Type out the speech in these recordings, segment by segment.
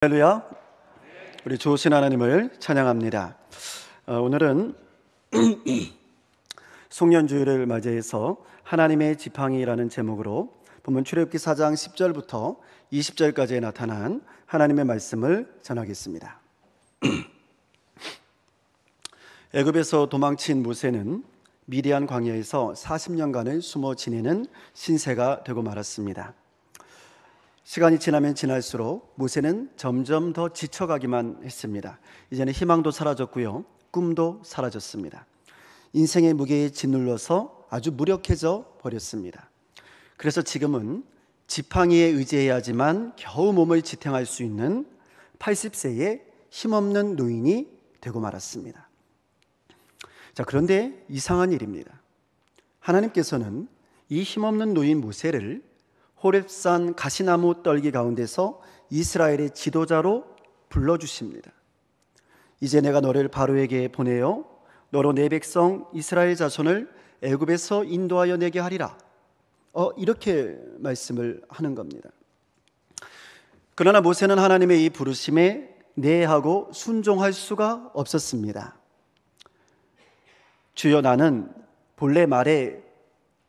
할렐루야. 우리 좋으신 하나님을 찬양합니다. 오늘은 송년주일을 맞이해서 하나님의 지팡이라는 제목으로 본문 출애굽기 4장 10절부터 20절까지에 나타난 하나님의 말씀을 전하겠습니다. 애굽에서 도망친 모세는 미디안 광야에서 40년간을 숨어 지내는 신세가 되고 말았습니다. 시간이 지나면 지날수록 모세는 점점 더 지쳐가기만 했습니다. 이제는 희망도 사라졌고요, 꿈도 사라졌습니다. 인생의 무게에 짓눌러서 아주 무력해져 버렸습니다. 그래서 지금은 지팡이에 의지해야지만 겨우 몸을 지탱할 수 있는 80세의 힘없는 노인이 되고 말았습니다. 그런데 이상한 일입니다. 하나님께서는 이 힘없는 노인 모세를 호렙산 가시나무 떨기 가운데서 이스라엘의 지도자로 불러주십니다. 이제 내가 너를 바로에게 보내어 너로 내 백성 이스라엘 자손을 애굽에서 인도하여 내게 하리라. 이렇게 말씀을 하는 겁니다. 그러나 모세는 하나님의 이 부르심에 내하고 순종할 수가 없었습니다. 주여, 나는 본래 말에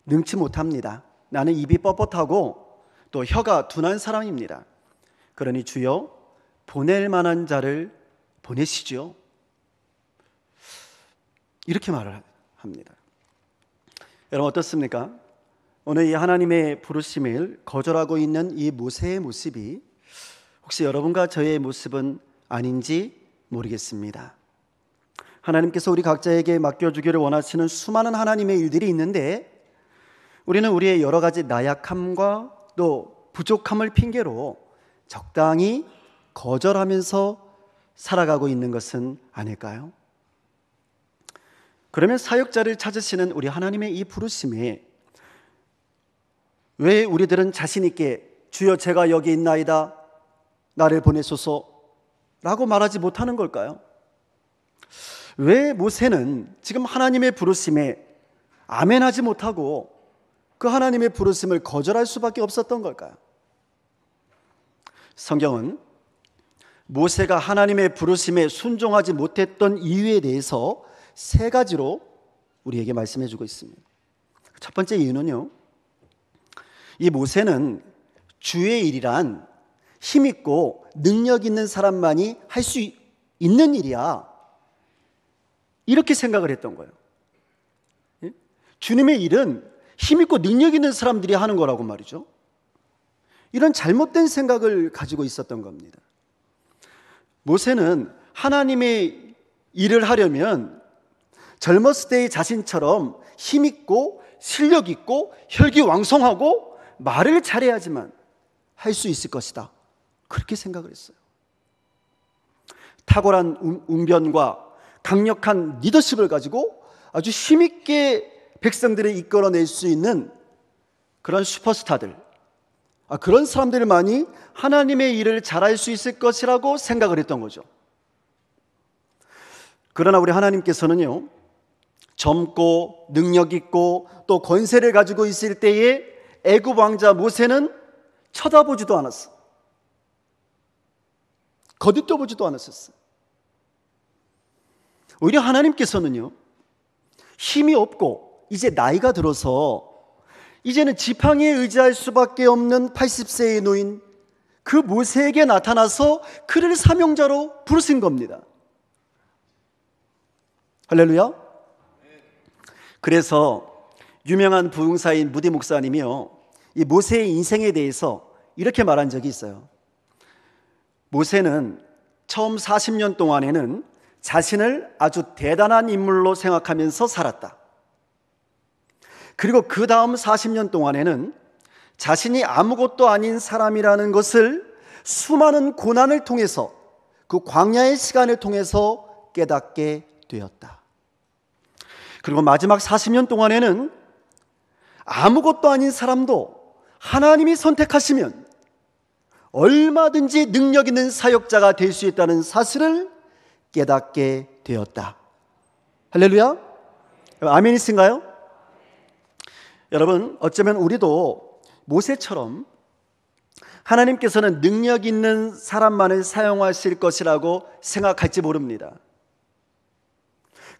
능치 못합니다. 나는 입이 뻣뻣하고 또 혀가 둔한 사람입니다. 그러니 주여, 보낼 만한 자를 보내시죠. 이렇게 말을 합니다. 여러분 어떻습니까? 오늘 이 하나님의 부르심을 거절하고 있는 이 모세의 모습이 혹시 여러분과 저의 모습은 아닌지 모르겠습니다. 하나님께서 우리 각자에게 맡겨주기를 원하시는 수많은 하나님의 일들이 있는데 우리는 우리의 여러 가지 나약함과 또 부족함을 핑계로 적당히 거절하면서 살아가고 있는 것은 아닐까요? 그러면 사역자를 찾으시는 우리 하나님의 이 부르심에 왜 우리들은 자신 있게 주여 제가 여기 있나이다, 나를 보내소서 라고 말하지 못하는 걸까요? 왜 모세는 지금 하나님의 부르심에 아멘하지 못하고 그 하나님의 부르심을 거절할 수밖에 없었던 걸까요? 성경은 모세가 하나님의 부르심에 순종하지 못했던 이유에 대해서 세 가지로 우리에게 말씀해 주고 있습니다. 첫 번째 이유는요, 이 모세는 주의 일이란 힘있고 능력 있는 사람만이 할 수 있는 일이야, 이렇게 생각을 했던 거예요. 주님의 일은 힘있고 능력 있는 사람들이 하는 거라고 말이죠. 이런 잘못된 생각을 가지고 있었던 겁니다. 모세는 하나님의 일을 하려면 젊었을 때의 자신처럼 힘있고 실력 있고 혈기왕성하고 말을 잘해야지만 할 수 있을 것이다, 그렇게 생각을 했어요. 탁월한 웅변과 강력한 리더십을 가지고 아주 힘있게 백성들을 이끌어낼 수 있는 그런 슈퍼스타들, 그런 사람들만이 하나님의 일을 잘할 수 있을 것이라고 생각을 했던 거죠. 그러나 우리 하나님께서는요, 젊고 능력 있고 또 권세를 가지고 있을 때에 애굽 왕자 모세는 쳐다보지도 않았어. 거듭떠보지도 않았었어요. 오히려 하나님께서는요, 힘이 없고 이제 나이가 들어서 이제는 지팡이에 의지할 수밖에 없는 80세의 노인 그 모세에게 나타나서 그를 사명자로 부르신 겁니다. 할렐루야. 그래서 유명한 부흥사인 무디 목사님이요, 이 모세의 인생에 대해서 이렇게 말한 적이 있어요. 모세는 처음 40년 동안에는 자신을 아주 대단한 인물로 생각하면서 살았다. 그리고 그 다음 40년 동안에는 자신이 아무것도 아닌 사람이라는 것을 수많은 고난을 통해서, 그 광야의 시간을 통해서 깨닫게 되었다. 그리고 마지막 40년 동안에는 아무것도 아닌 사람도 하나님이 선택하시면 얼마든지 능력 있는 사역자가 될 수 있다는 사실을 깨닫게 되었다. 할렐루야. 아멘이신가요? 여러분, 어쩌면 우리도 모세처럼 하나님께서는 능력 있는 사람만을 사용하실 것이라고 생각할지 모릅니다.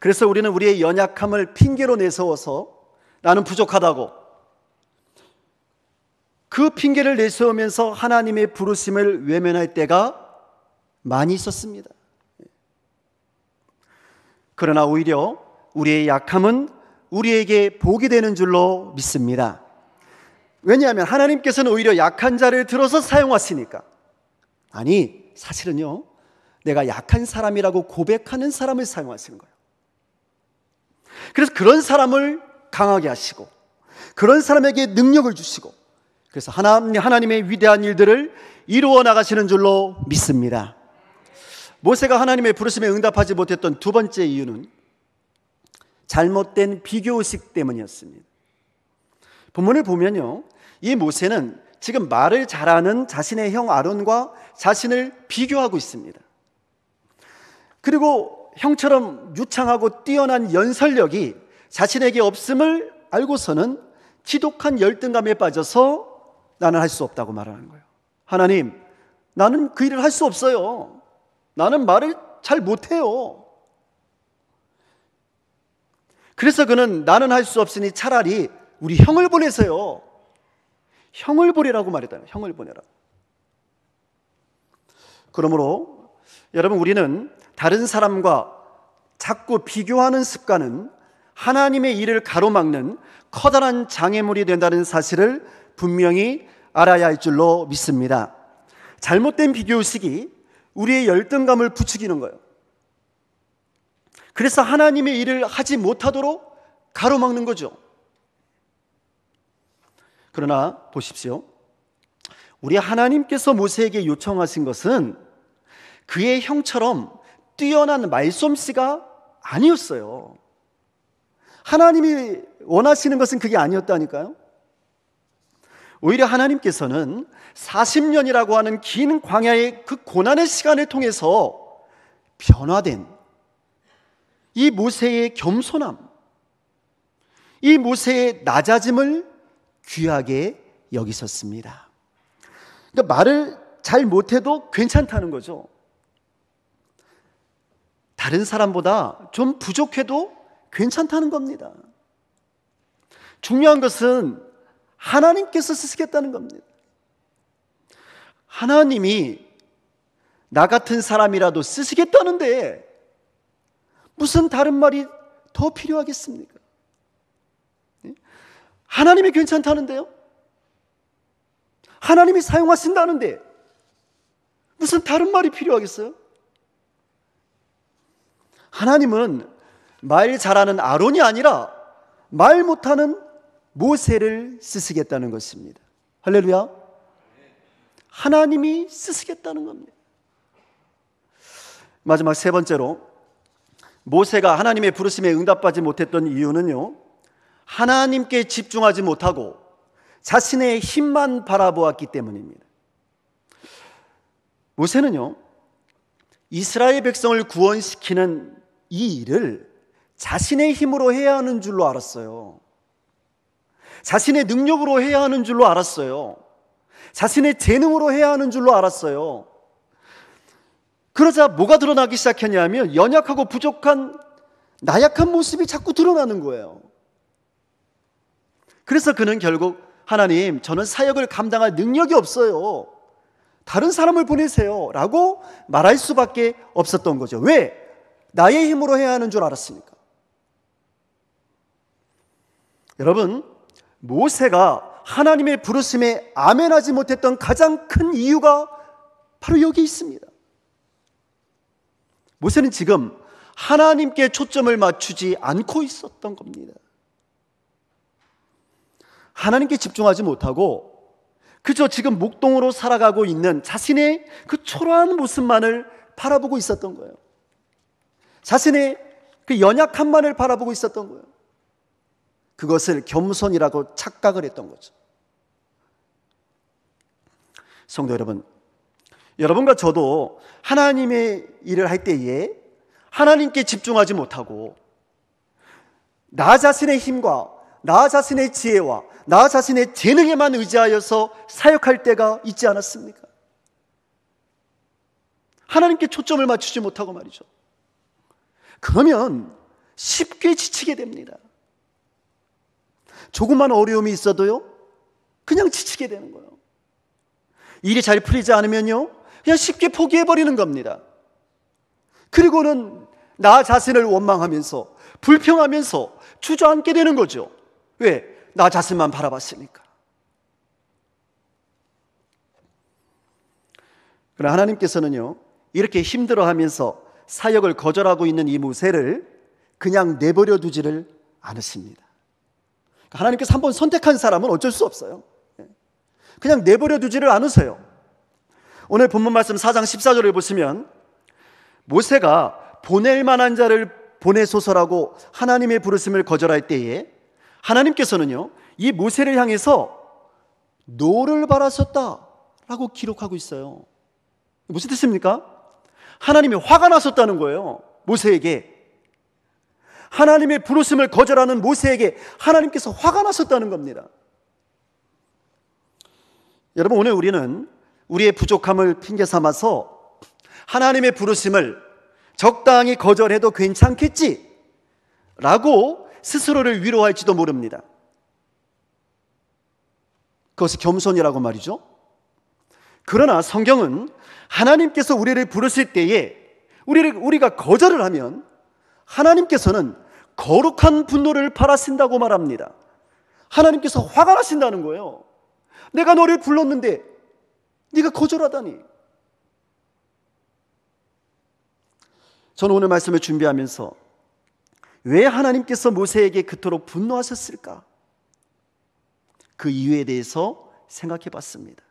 그래서 우리는 우리의 연약함을 핑계로 내세워서 나는 부족하다고 그 핑계를 내세우면서 하나님의 부르심을 외면할 때가 많이 있었습니다. 그러나 오히려 우리의 약함은 우리에게 복이 되는 줄로 믿습니다. 왜냐하면 하나님께서는 오히려 약한 자를 들어서 사용하시니까. 아니, 사실은요, 내가 약한 사람이라고 고백하는 사람을 사용하시는 거예요. 그래서 그런 사람을 강하게 하시고 그런 사람에게 능력을 주시고 그래서 하나님의 위대한 일들을 이루어 나가시는 줄로 믿습니다. 모세가 하나님의 부르심에 응답하지 못했던 두 번째 이유는 잘못된 비교의식 때문이었습니다. 본문을 보면요, 이 모세는 지금 말을 잘하는 자신의 형 아론과 자신을 비교하고 있습니다. 그리고 형처럼 유창하고 뛰어난 연설력이 자신에게 없음을 알고서는 지독한 열등감에 빠져서 나는 할 수 없다고 말하는 거예요. 하나님, 나는 그 일을 할 수 없어요. 나는 말을 잘 못해요. 그래서 그는 나는 할 수 없으니 차라리 우리 형을 보내세요. 형을 보내라고 말했잖아요. 형을 보내라고. 그러므로 여러분, 우리는 다른 사람과 자꾸 비교하는 습관은 하나님의 일을 가로막는 커다란 장애물이 된다는 사실을 분명히 알아야 할 줄로 믿습니다. 잘못된 비교의식이 우리의 열등감을 부추기는 거예요. 그래서 하나님의 일을 하지 못하도록 가로막는 거죠. 그러나 보십시오. 우리 하나님께서 모세에게 요청하신 것은 그의 형처럼 뛰어난 말솜씨가 아니었어요. 하나님이 원하시는 것은 그게 아니었다니까요. 오히려 하나님께서는 40년이라고 하는 긴 광야의 그 고난의 시간을 통해서 변화된 이 모세의 겸손함, 이 모세의 낮아짐을 귀하게 여기셨습니다. 그러니까 말을 잘 못해도 괜찮다는 거죠. 다른 사람보다 좀 부족해도 괜찮다는 겁니다. 중요한 것은 하나님께서 쓰시겠다는 겁니다. 하나님이 나 같은 사람이라도 쓰시겠다는데 무슨 다른 말이 더 필요하겠습니까? 하나님이 괜찮다는데요? 하나님이 사용하신다는데 무슨 다른 말이 필요하겠어요? 하나님은 말 잘하는 아론이 아니라 말 못하는 모세를 쓰시겠다는 것입니다. 할렐루야. 하나님이 쓰시겠다는 겁니다. 마지막 세 번째로, 모세가 하나님의 부르심에 응답하지 못했던 이유는요, 하나님께 집중하지 못하고 자신의 힘만 바라보았기 때문입니다. 모세는요, 이스라엘 백성을 구원시키는 이 일을 자신의 힘으로 해야 하는 줄로 알았어요. 자신의 능력으로 해야 하는 줄로 알았어요. 자신의 재능으로 해야 하는 줄로 알았어요. 그러자 뭐가 드러나기 시작했냐면 연약하고 부족한 나약한 모습이 자꾸 드러나는 거예요. 그래서 그는 결국 하나님, 저는 사역을 감당할 능력이 없어요. 다른 사람을 보내세요 라고 말할 수밖에 없었던 거죠. 왜? 나의 힘으로 해야 하는 줄 알았으니까. 여러분, 모세가 하나님의 부르심에 아멘하지 못했던 가장 큰 이유가 바로 여기 있습니다. 모세는 지금 하나님께 초점을 맞추지 않고 있었던 겁니다. 하나님께 집중하지 못하고 그저 지금 목동으로 살아가고 있는 자신의 그 초라한 모습만을 바라보고 있었던 거예요. 자신의 그 연약함만을 바라보고 있었던 거예요. 그것을 겸손이라고 착각을 했던 거죠. 성도 여러분, 여러분과 저도 하나님의 일을 할 때에 하나님께 집중하지 못하고 나 자신의 힘과 나 자신의 지혜와 나 자신의 재능에만 의지하여서 사역할 때가 있지 않았습니까? 하나님께 초점을 맞추지 못하고 말이죠. 그러면 쉽게 지치게 됩니다. 조금만 어려움이 있어도요, 그냥 지치게 되는 거예요. 일이 잘 풀리지 않으면요, 그냥 쉽게 포기해버리는 겁니다. 그리고는 나 자신을 원망하면서 불평하면서 주저앉게 되는 거죠. 왜? 나 자신만 바라봤으니까. 그러나 하나님께서는요, 이렇게 힘들어하면서 사역을 거절하고 있는 이 모세를 그냥 내버려 두지를 않으십니다. 하나님께서 한번 선택한 사람은 어쩔 수 없어요. 그냥 내버려 두지를 않으세요. 오늘 본문 말씀 4장 14절을 보시면 모세가 보낼 만한 자를 보내소서라고 하나님의 부르심을 거절할 때에 하나님께서는요, 이 모세를 향해서 노를 바라셨다라고 기록하고 있어요. 무슨 뜻입니까? 하나님이 화가 나셨다는 거예요. 모세에게. 하나님의 부르심을 거절하는 모세에게 하나님께서 화가 나셨다는 겁니다. 여러분, 오늘 우리는 우리의 부족함을 핑계 삼아서 하나님의 부르심을 적당히 거절해도 괜찮겠지 라고 스스로를 위로할지도 모릅니다. 그것이 겸손이라고 말이죠. 그러나 성경은 하나님께서 우리를 부르실 때에 우리가 거절을 하면 하나님께서는 거룩한 분노를 발하신다고 말합니다. 하나님께서 화가 나신다는 거예요. 내가 너를 불렀는데 네가 거절하다니. 저는 오늘 말씀을 준비하면서 왜 하나님께서 모세에게 그토록 분노하셨을까? 그 이유에 대해서 생각해 봤습니다.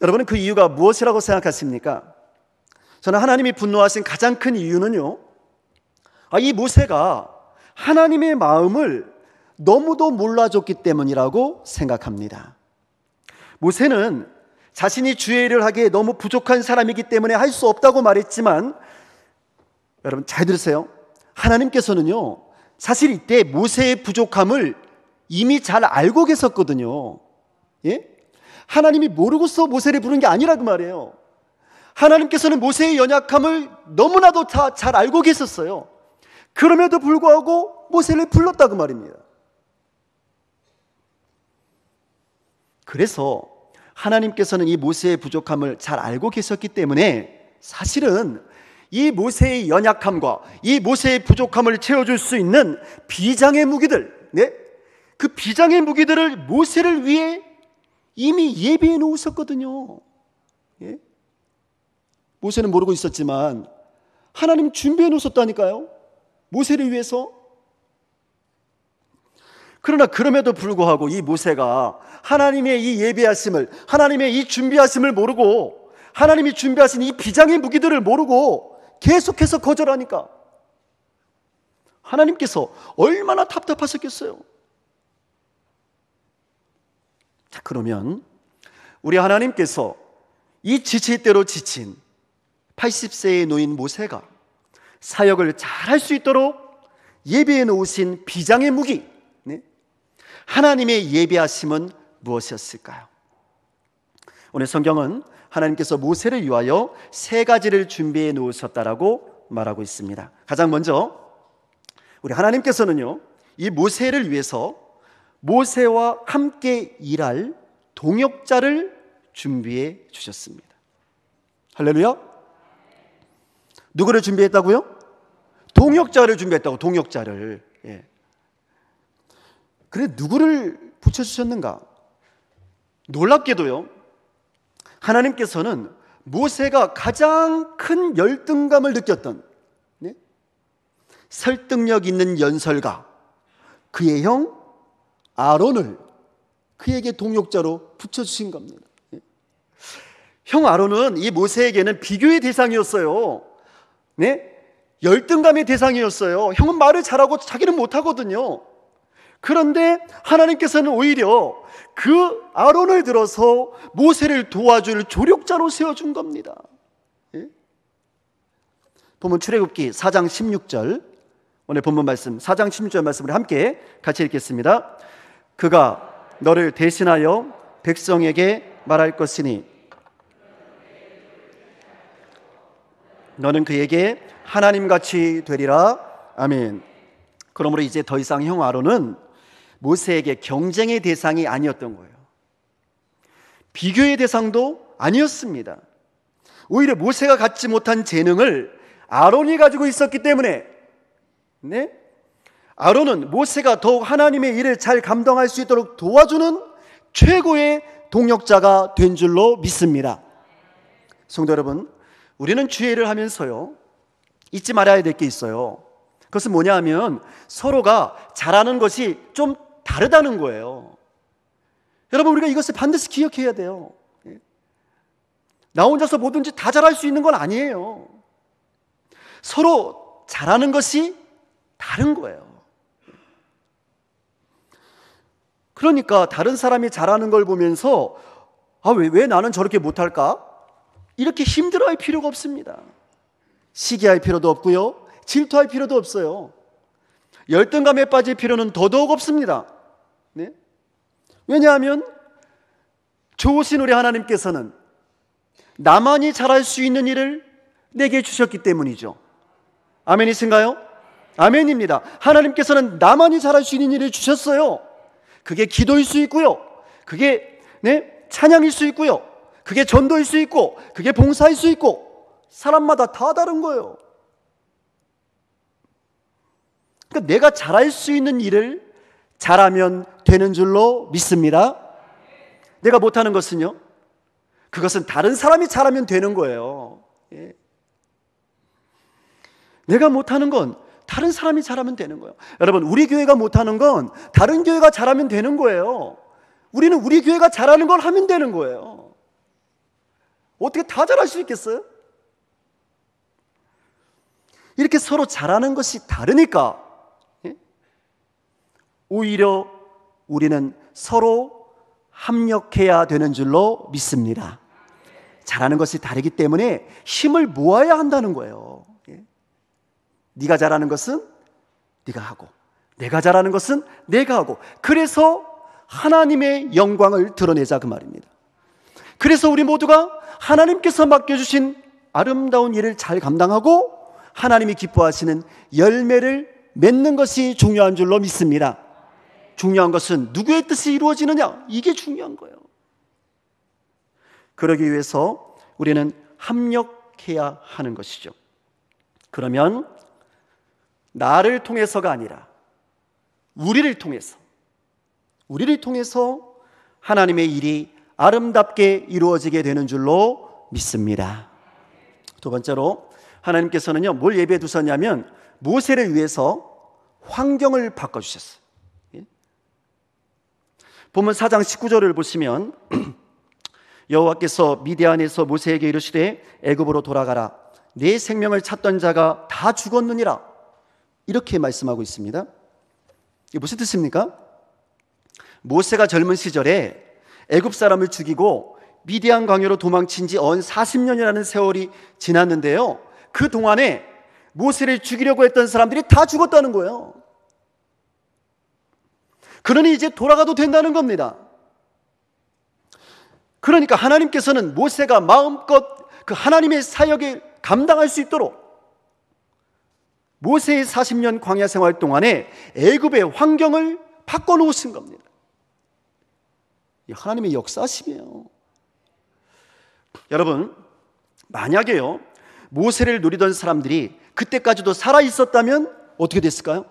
여러분은 그 이유가 무엇이라고 생각하십니까? 저는 하나님이 분노하신 가장 큰 이유는요, 이 모세가 하나님의 마음을 너무도 몰라줬기 때문이라고 생각합니다. 모세는 자신이 주의 일을 하기에 너무 부족한 사람이기 때문에 할 수 없다고 말했지만, 여러분 잘 들으세요. 하나님께서는요, 사실 이때 모세의 부족함을 이미 잘 알고 계셨거든요. 예? 하나님이 모르고서 모세를 부른 게 아니라고 말해요. 하나님께서는 모세의 연약함을 너무나도 다 잘 알고 계셨어요. 그럼에도 불구하고 모세를 불렀다고 말입니다. 그래서 하나님께서는 이 모세의 부족함을 잘 알고 계셨기 때문에 사실은 이 모세의 연약함과 이 모세의 부족함을 채워줄 수 있는 비장의 무기들, 그 비장의 무기들을 모세를 위해 이미 예비해 놓으셨거든요. 모세는 모르고 있었지만 하나님 준비해 놓으셨다니까요. 모세를 위해서. 그러나 그럼에도 불구하고 이 모세가 하나님의 이 예비하심을, 하나님의 이 준비하심을 모르고, 하나님이 준비하신 이 비장의 무기들을 모르고 계속해서 거절하니까 하나님께서 얼마나 답답하셨겠어요. 자, 그러면 우리 하나님께서 이 지칠 대로 지친 80세의 노인 모세가 사역을 잘할 수 있도록 예비해 놓으신 비장의 무기, 하나님의 예비하심은 무엇이었을까요? 오늘 성경은 하나님께서 모세를 위하여 3가지를 준비해 놓으셨다라고 말하고 있습니다. 가장 먼저 우리 하나님께서는요, 이 모세를 위해서 모세와 함께 일할 동역자를 준비해 주셨습니다. 할렐루야. 누구를 준비했다고요? 동역자를 준비했다고. 동역자를. 그래, 누구를 붙여주셨는가? 놀랍게도요, 하나님께서는 모세가 가장 큰 열등감을 느꼈던 설득력 있는 연설가, 그의 형 아론을 그에게 동역자로 붙여주신 겁니다. 형 아론은 이 모세에게는 비교의 대상이었어요. 열등감의 대상이었어요. 형은 말을 잘하고 자기는 못하거든요. 그런데 하나님께서는 오히려 그 아론을 들어서 모세를 도와줄 조력자로 세워준 겁니다. 보면 출애굽기 4장 16절 오늘 본문 말씀 4장 16절 말씀을 함께 같이 읽겠습니다. 그가 너를 대신하여 백성에게 말할 것이니 너는 그에게 하나님같이 되리라. 아멘. 그러므로 이제 더 이상 형 아론은 모세에게 경쟁의 대상이 아니었던 거예요. 비교의 대상도 아니었습니다. 오히려 모세가 갖지 못한 재능을 아론이 가지고 있었기 때문에 아론은 모세가 더욱 하나님의 일을 잘 감당할 수 있도록 도와주는 최고의 동력자가 된 줄로 믿습니다. 성도 여러분, 우리는 주의 일을 하면서요, 잊지 말아야 될 게 있어요. 그것은 뭐냐 하면 서로가 잘하는 것이 좀 다르다는 거예요. 여러분, 우리가 이것을 반드시 기억해야 돼요. 나 혼자서 뭐든지 다 잘할 수 있는 건 아니에요. 서로 잘하는 것이 다른 거예요. 그러니까 다른 사람이 잘하는 걸 보면서 왜 나는 저렇게 못할까? 이렇게 힘들어할 필요가 없습니다. 시기할 필요도 없고요, 질투할 필요도 없어요. 열등감에 빠질 필요는 더더욱 없습니다. 왜냐하면 좋으신 우리 하나님께서는 나만이 잘할 수 있는 일을 내게 주셨기 때문이죠. 아멘이신가요? 아멘입니다. 하나님께서는 나만이 잘할 수 있는 일을 주셨어요. 그게 기도일 수 있고요, 그게 찬양일 수 있고요, 그게 전도일 수 있고, 그게 봉사일 수 있고, 사람마다 다 다른 거예요. 그러니까 내가 잘할 수 있는 일을 잘하면 되는 줄로 믿습니다. 내가 못하는 것은요, 그것은 다른 사람이 잘하면 되는 거예요. 내가 못하는 건 다른 사람이 잘하면 되는 거예요. 여러분, 우리 교회가 못하는 건 다른 교회가 잘하면 되는 거예요. 우리는 우리 교회가 잘하는 걸 하면 되는 거예요. 어떻게 다 잘할 수 있겠어요? 이렇게 서로 잘하는 것이 다르니까 오히려 우리는 서로 합력해야 되는 줄로 믿습니다. 잘하는 것이 다르기 때문에 힘을 모아야 한다는 거예요. 네가 잘하는 것은 네가 하고, 내가 잘하는 것은 내가 하고, 그래서 하나님의 영광을 드러내자, 그 말입니다. 그래서 우리 모두가 하나님께서 맡겨주신 아름다운 일을 잘 감당하고 하나님이 기뻐하시는 열매를 맺는 것이 중요한 줄로 믿습니다. 중요한 것은 누구의 뜻이 이루어지느냐, 이게 중요한 거예요. 그러기 위해서 우리는 합력해야 하는 것이죠. 그러면 나를 통해서가 아니라 우리를 통해서 하나님의 일이 아름답게 이루어지게 되는 줄로 믿습니다. 두 번째로 하나님께서는요, 뭘 예배해 두셨냐면 모세를 위해서 환경을 바꿔주셨어요. 본문 4장 19절을 보시면 여호와께서 미디안에서 모세에게 이르시되 애굽으로 돌아가라, 내 생명을 찾던 자가 다 죽었느니라, 이렇게 말씀하고 있습니다. 이게 무슨 뜻입니까? 모세가 젊은 시절에 애굽 사람을 죽이고 미디안 광야로 도망친 지 언 40년이라는 세월이 지났는데요, 그 동안에 모세를 죽이려고 했던 사람들이 다 죽었다는 거예요. 그러니 이제 돌아가도 된다는 겁니다. 그러니까 하나님께서는 모세가 마음껏 그 하나님의 사역을 감당할 수 있도록 모세의 40년 광야 생활 동안에 애굽의 환경을 바꿔놓으신 겁니다. 하나님의 역사심이에요. 여러분, 만약에요, 모세를 노리던 사람들이 그때까지도 살아있었다면 어떻게 됐을까요?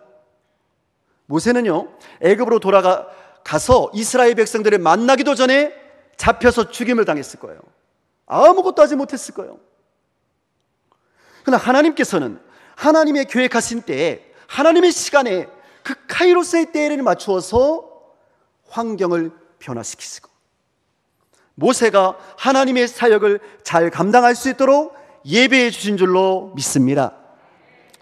모세는요, 애굽으로 돌아가서 이스라엘 백성들을 만나기도 전에 잡혀서 죽임을 당했을 거예요. 아무것도 하지 못했을 거예요. 그러나 하나님께서는 하나님의 계획하신 때에, 하나님의 시간에, 그 카이로스의 때를 맞추어서 환경을 변화시키시고 모세가 하나님의 사역을 잘 감당할 수 있도록 예배해 주신 줄로 믿습니다.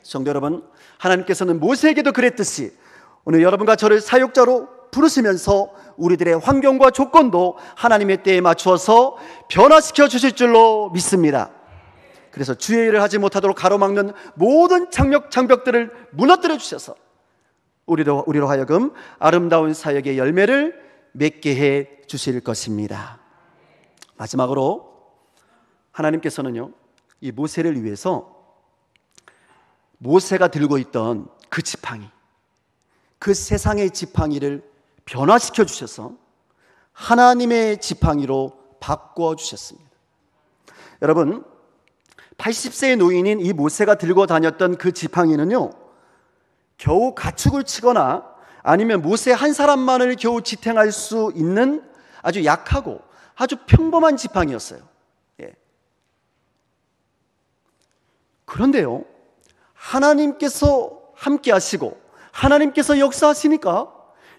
성도 여러분, 하나님께서는 모세에게도 그랬듯이 오늘 여러분과 저를 사역자로 부르시면서 우리들의 환경과 조건도 하나님의 때에 맞추어서 변화시켜 주실 줄로 믿습니다. 그래서 주의 일을 하지 못하도록 가로막는 모든 장벽들을 무너뜨려 주셔서 우리로 하여금 아름다운 사역의 열매를 맺게 해 주실 것입니다. 마지막으로 하나님께서는요, 이 모세를 위해서 모세가 들고 있던 그 지팡이, 그 세상의 지팡이를 변화시켜 주셔서 하나님의 지팡이로 바꿔 주셨습니다. 여러분, 80세의 노인인 이 모세가 들고 다녔던 그 지팡이는요, 겨우 가축을 치거나 아니면 모세 한 사람만을 겨우 지탱할 수 있는 아주 약하고 아주 평범한 지팡이였어요. 예. 그런데요, 하나님께서 함께 하시고 하나님께서 역사하시니까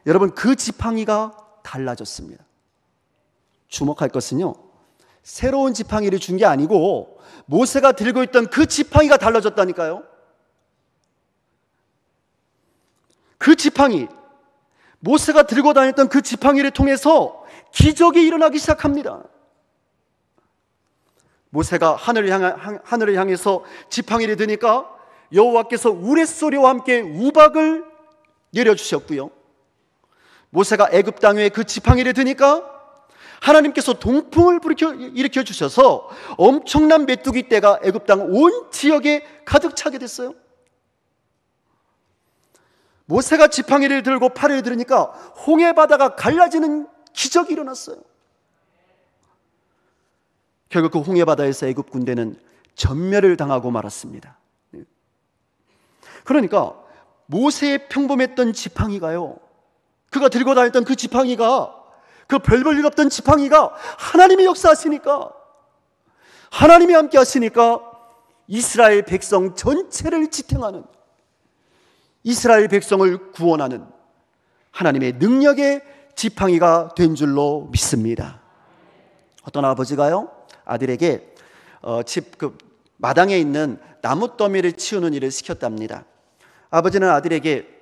여러분, 그 지팡이가 달라졌습니다. 주목할 것은요, 새로운 지팡이를 준 게 아니고 모세가 들고 있던 그 지팡이가 달라졌다니까요. 그 지팡이, 모세가 들고 다녔던 그 지팡이를 통해서 기적이 일어나기 시작합니다. 모세가 하늘을 향해서 지팡이를 드니까 여호와께서 우레소리와 함께 우박을 내려주셨고요, 모세가 애굽 땅에 그 지팡이를 드니까 하나님께서 동풍을 일으켜 주셔서 엄청난 메뚜기 떼가 애굽 땅 온 지역에 가득 차게 됐어요. 모세가 지팡이를 들고 팔을 들으니까 홍해 바다가 갈라지는 기적이 일어났어요. 결국 그 홍해 바다에서 애굽 군대는 전멸을 당하고 말았습니다. 그러니까 모세의 평범했던 지팡이가요, 그가 들고 다녔던 그 지팡이가, 그 별 볼 일 없던 지팡이가 하나님이 역사하시니까, 하나님이 함께 하시니까 이스라엘 백성 전체를 지탱하는, 이스라엘 백성을 구원하는 하나님의 능력의 지팡이가 된 줄로 믿습니다. 어떤 아버지가요, 아들에게 집 마당에 있는 나무 더미를 치우는 일을 시켰답니다. 아버지는 아들에게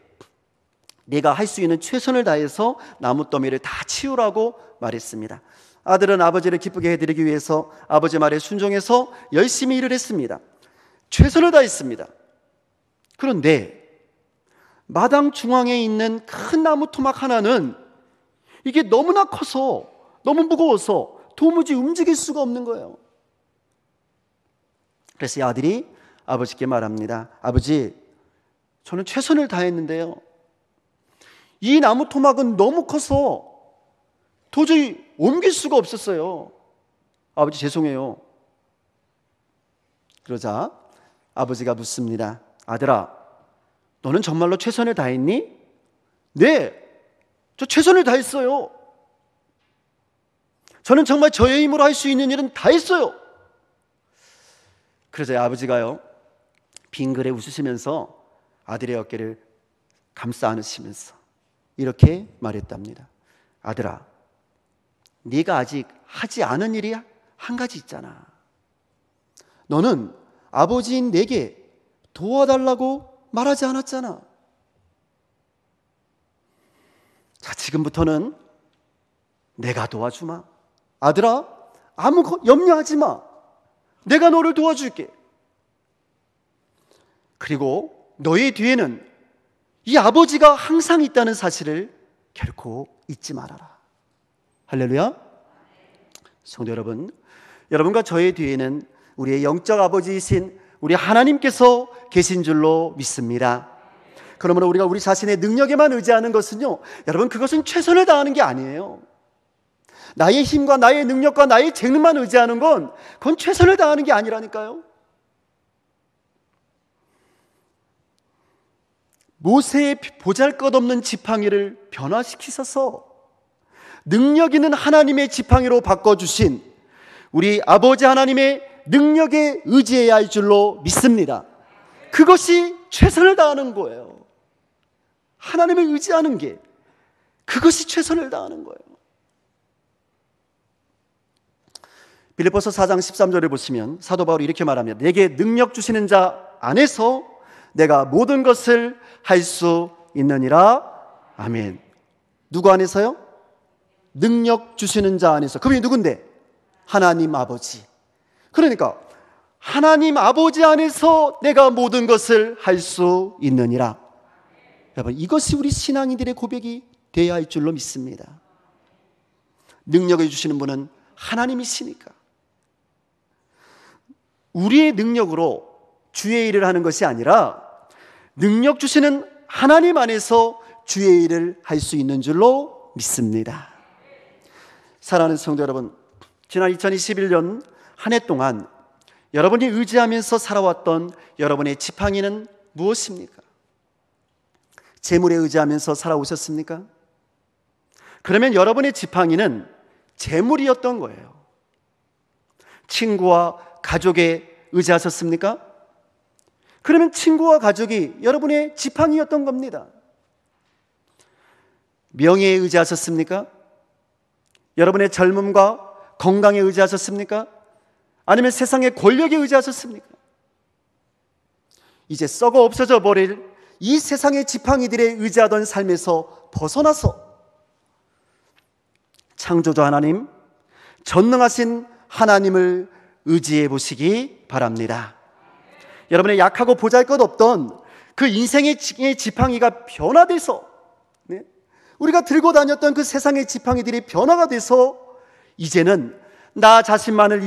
네가 할 수 있는 최선을 다해서 나무 더미를 다 치우라고 말했습니다. 아들은 아버지를 기쁘게 해드리기 위해서 아버지 말에 순종해서 열심히 일을 했습니다. 최선을 다했습니다. 그런데 마당 중앙에 있는 큰 나무 토막 하나는 이게 너무나 커서, 너무 무거워서 도무지 움직일 수가 없는 거예요. 그래서 이 아들이 아버지께 말합니다. 아버지, 저는 최선을 다했는데요, 이 나무 토막은 너무 커서 도저히 옮길 수가 없었어요. 아버지, 죄송해요. 그러자 아버지가 묻습니다. 아들아, 너는 정말로 최선을 다했니? 네, 저 최선을 다했어요. 저는 정말 저의 힘으로 할 수 있는 일은 다 했어요. 그러자 아버지가요, 빙그레 웃으시면서 아들의 어깨를 감싸 안으시면서 이렇게 말했답니다. 아들아, 네가 아직 하지 않은 일이 한 가지 있잖아. 너는 아버지인 내게 도와달라고 말하지 않았잖아. 자, 지금부터는 내가 도와주마. 아들아, 아무 염려하지 마. 내가 너를 도와줄게. 그리고 너의 뒤에는 이 아버지가 항상 있다는 사실을 결코 잊지 말아라. 할렐루야. 성도 여러분, 여러분과 저의 뒤에는 우리의 영적 아버지이신 우리 하나님께서 계신 줄로 믿습니다. 그러므로 우리가 우리 자신의 능력에만 의지하는 것은요, 여러분, 그것은 최선을 다하는 게 아니에요. 나의 힘과 나의 능력과 나의 재능만 의지하는 건 그건 최선을 다하는 게 아니라니까요. 모세의 보잘것없는 지팡이를 변화시키셔서 능력 있는 하나님의 지팡이로 바꿔주신 우리 아버지 하나님의 능력에 의지해야 할 줄로 믿습니다. 그것이 최선을 다하는 거예요. 하나님을 의지하는 게, 그것이 최선을 다하는 거예요. 빌립보서 4장 13절을 보시면 사도 바울이 이렇게 말합니다. 내게 능력 주시는 자 안에서 내가 모든 것을 할 수 있느니라. 아멘. 누구 안에서요? 능력 주시는 자 안에서. 그분이 누군데? 하나님 아버지. 그러니까 하나님 아버지 안에서 내가 모든 것을 할 수 있느니라. 여러분, 이것이 우리 신앙인들의 고백이 되어야 할 줄로 믿습니다. 능력을 주시는 분은 하나님이시니까. 우리의 능력으로 주의 일을 하는 것이 아니라 능력 주시는 하나님 안에서 주의 일을 할 수 있는 줄로 믿습니다. 사랑하는 성도 여러분, 지난 2021년 한 해 동안 여러분이 의지하면서 살아왔던 여러분의 지팡이는 무엇입니까? 재물에 의지하면서 살아오셨습니까? 그러면 여러분의 지팡이는 재물이었던 거예요. 친구와 가족에 의지하셨습니까? 그러면 친구와 가족이 여러분의 지팡이였던 겁니다. 명예에 의지하셨습니까? 여러분의 젊음과 건강에 의지하셨습니까? 아니면 세상의 권력에 의지하셨습니까? 이제 썩어 없어져 버릴 이 세상의 지팡이들에 의지하던 삶에서 벗어나서 창조주 하나님, 전능하신 하나님을 의지해 보시기 바랍니다. 여러분의 약하고 보잘것없던 그 인생의 지팡이가 변화돼서, 우리가 들고 다녔던 그 세상의 지팡이들이 변화가 돼서 이제는 나 자신만을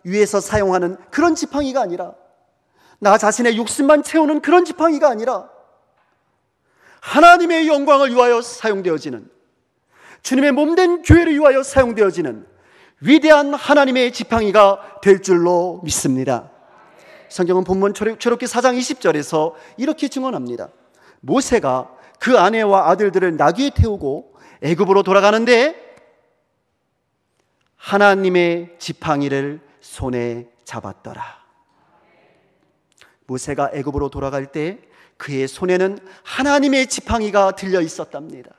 위해서 사용하는 그런 지팡이가 아니라, 나 자신의 욕심만 채우는 그런 지팡이가 아니라 하나님의 영광을 위하여 사용되어지는, 주님의 몸된 교회를 위하여 사용되어지는 위대한 하나님의 지팡이가 될 줄로 믿습니다. 성경은 본문 출애굽기 4장 20절에서 이렇게 증언합니다. 모세가 그 아내와 아들들을 나귀에 태우고 애굽으로 돌아가는데 하나님의 지팡이를 손에 잡았더라. 모세가 애굽으로 돌아갈 때 그의 손에는 하나님의 지팡이가 들려 있었답니다.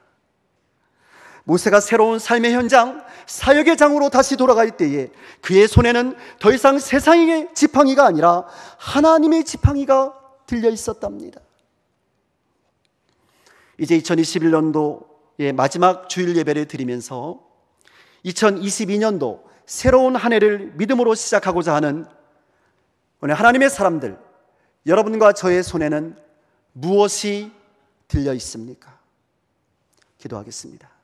모세가 새로운 삶의 현장, 사역의 장으로 다시 돌아갈 때에 그의 손에는 더 이상 세상의 지팡이가 아니라 하나님의 지팡이가 들려 있었답니다. 이제 2021년도의 마지막 주일 예배를 드리면서 2022년도 새로운 한 해를 믿음으로 시작하고자 하는 오늘 하나님의 사람들, 여러분과 저의 손에는 무엇이 들려 있습니까? 기도하겠습니다.